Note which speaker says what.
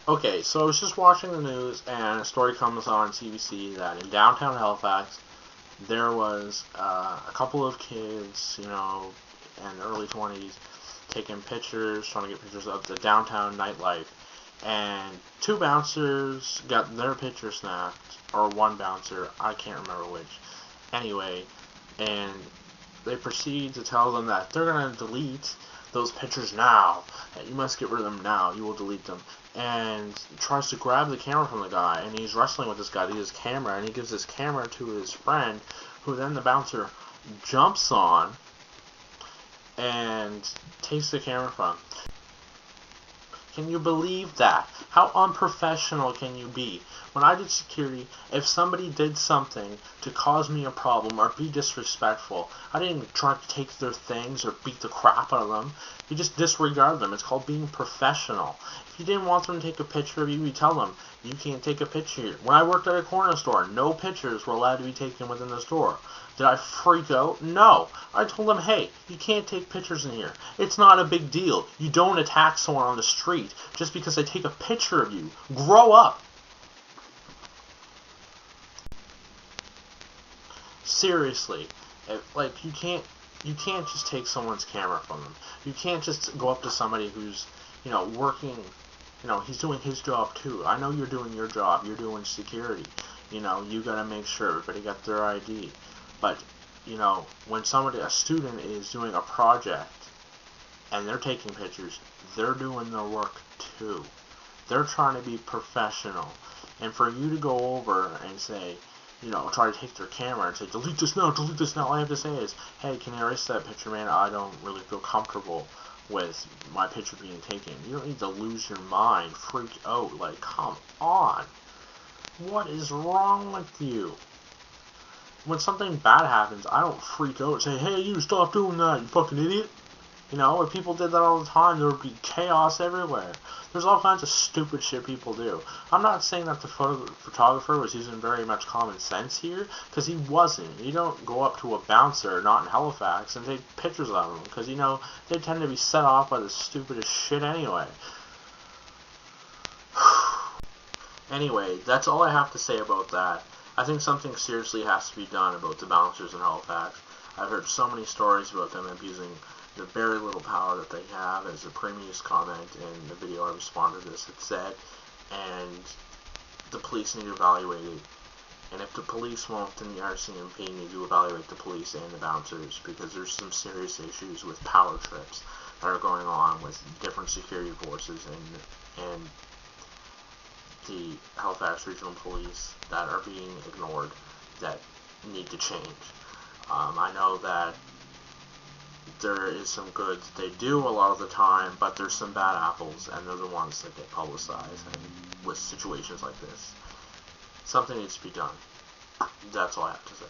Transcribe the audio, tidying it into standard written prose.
Speaker 1: Okay, so I was just watching the news, and a story comes on CBC that in downtown Halifax, there was a couple of kids, in their early 20s, taking pictures, trying to get pictures of the downtown nightlife. And two bouncers got their picture snapped, or one bouncer, I can't remember which. Anyway, and they proceed to tell them that they're going to delete those pictures now. You must get rid of them now. You will delete them. And tries to grab the camera from the guy, and he's wrestling with this guy to get his camera, and he gives his camera to his friend, who then the bouncer jumps on and takes the camera from. Can you believe that? How unprofessional can you be? When I did security, if somebody did something to cause me a problem or be disrespectful, I didn't try to take their things or beat the crap out of them. You just disregard them. It's called being professional. If you didn't want them to take a picture of you, you tell them, you can't take a picture here. When I worked at a corner store, no pictures were allowed to be taken within the store. Did I freak out? No. I told them, hey, you can't take pictures in here. It's not a big deal. You don't attack someone on the street just because they take a picture of you. Grow up. Seriously. Like, you can't just take someone's camera from them. You can't just go up to somebody who's, working, he's doing his job too. I know you're doing your job. You're doing security. You gotta make sure everybody got their ID. But, when a student is doing a project and they're taking pictures, they're doing their work too. They're trying to be professional. And for you to go over and say, try to take their camera and say, delete this now, all I have to say is, hey, can you erase that picture, man? I don't really feel comfortable with my picture being taken. You don't need to lose your mind, freak out, like, come on. What is wrong with you? When something bad happens, I don't freak out and say, hey, you, stop doing that, you fucking idiot. If people did that all the time, there would be chaos everywhere. There's all kinds of stupid shit people do. I'm not saying that the photographer was using very much common sense here, because he wasn't. You don't go up to a bouncer, not in Halifax, and take pictures of them, because, they tend to be set off by the stupidest shit anyway. Anyway, that's all I have to say about that. I think something seriously has to be done about the bouncers in Halifax. I've heard so many stories about them abusing the very little power that they have, as a previous comment in the video I responded to this had said, and the police need to evaluate it. And if the police won't, then the RCMP need to evaluate the police and the bouncers, because there's some serious issues with power trips that are going on with different security forces and the Halifax Regional Police that are being ignored, that need to change. I know that there is some good they do a lot of the time, but there's some bad apples, and they're the ones that get publicized, and with situations like this. Something needs to be done. That's all I have to say.